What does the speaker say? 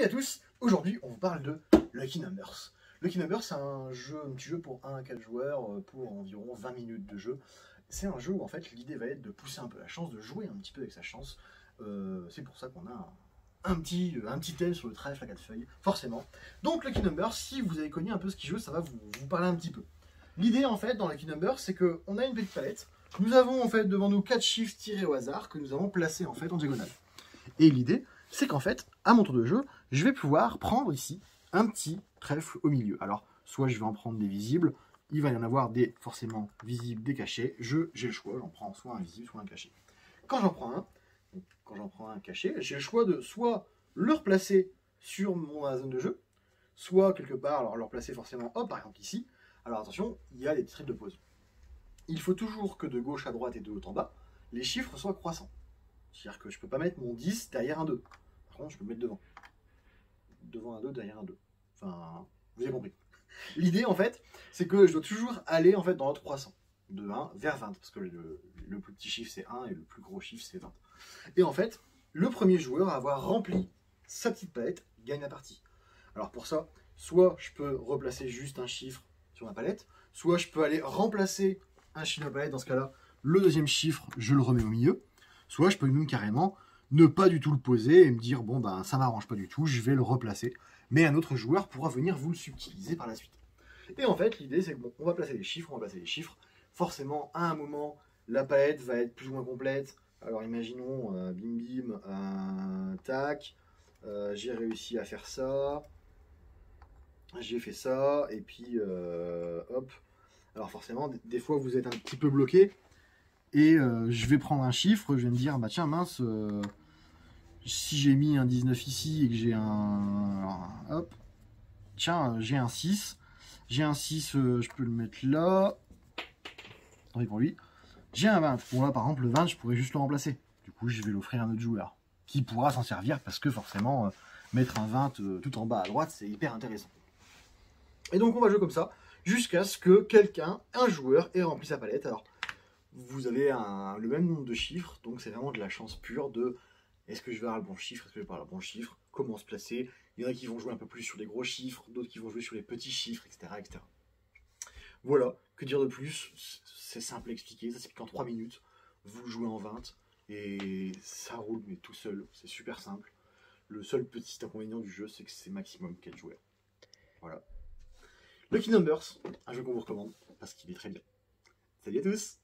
à tous, aujourd'hui on vous parle de Lucky Numbers. Lucky Numbers c'est un petit jeu pour 1 à 4 joueurs pour environ 20 minutes de jeu. C'est un jeu où en fait l'idée va être de pousser un peu la chance, de jouer un petit peu avec sa chance. C'est pour ça qu'on a un petit thème sur le trèfle à 4 feuilles, forcément. Donc Lucky Numbers, si vous avez connu un peu ce qui joue, ça va vous parler un petit peu. L'idée en fait dans Lucky Numbers, c'est qu'on a une petite palette. Nous avons en fait devant nous 4 chiffres tirés au hasard que nous avons placés en fait en diagonale. Et l'idée, c'est qu'en fait, à mon tour de jeu, je vais pouvoir prendre ici un petit trèfle au milieu. Alors, soit je vais en prendre des visibles, il va y en avoir des forcément visibles, des cachés. J'ai le choix, j'en prends soit un visible, soit un caché. Quand j'en prends un caché, j'ai le choix de soit le replacer sur ma zone de jeu, soit quelque part, alors le replacer forcément, hop, par exemple ici. Alors attention, il y a des traits de pause. Il faut toujours que de gauche à droite et de haut en bas, les chiffres soient croissants. C'est-à-dire que je ne peux pas mettre mon 10 derrière un 2. Par contre, je peux le mettre devant. Devant un 2, derrière un 2. Enfin, vous avez compris. L'idée, en fait, c'est que je dois toujours aller en fait, dans l'ordre croissant. De 1 vers 20. Parce que le plus petit chiffre, c'est 1 et le plus gros chiffre, c'est 20. Et en fait, le premier joueur à avoir rempli sa petite palette gagne la partie. Alors pour ça, soit je peux replacer juste un chiffre sur ma palette, soit je peux aller remplacer un chiffre de la palette. Dans ce cas-là, le deuxième chiffre, je le remets au milieu. Soit je peux même carrément ne pas du tout le poser et me dire bon ben ça m'arrange pas du tout, je vais le replacer. Mais un autre joueur pourra venir vous le subtiliser par la suite. Et en fait l'idée c'est que bon, on va placer les chiffres, Forcément à un moment la palette va être plus ou moins complète. Alors imaginons bim bim, tac, j'ai réussi à faire ça, j'ai fait ça et puis hop. Alors forcément des fois vous êtes un petit peu bloqué. Et je vais prendre un chiffre, je vais me dire, bah tiens mince, si j'ai mis un 19 ici et que j'ai hop, tiens, j'ai un 6. J'ai un 6, je peux le mettre là. Tant pis pour lui. J'ai un 20. Bon là par exemple le 20, je pourrais juste le remplacer. Du coup je vais l'offrir à un autre joueur qui pourra s'en servir parce que forcément mettre un 20 tout en bas à droite, c'est hyper intéressant. Et donc on va jouer comme ça jusqu'à ce que quelqu'un, un joueur, ait rempli sa palette. Alors vous avez le même nombre de chiffres, donc c'est vraiment de la chance pure de est-ce que je vais avoir le bon chiffre, est-ce que je vais pas avoir le bon chiffre, comment se placer. Il y en a qui vont jouer un peu plus sur les gros chiffres, d'autres qui vont jouer sur les petits chiffres, etc. etc. Voilà, que dire de plus, c'est simple à expliquer, ça s'explique en 3 minutes, vous jouez en 20 et ça roule mais tout seul, c'est super simple. Le seul petit inconvénient du jeu, c'est que c'est maximum 4 joueurs. Voilà. Lucky Numbers, un jeu qu'on vous recommande parce qu'il est très bien. Salut à tous!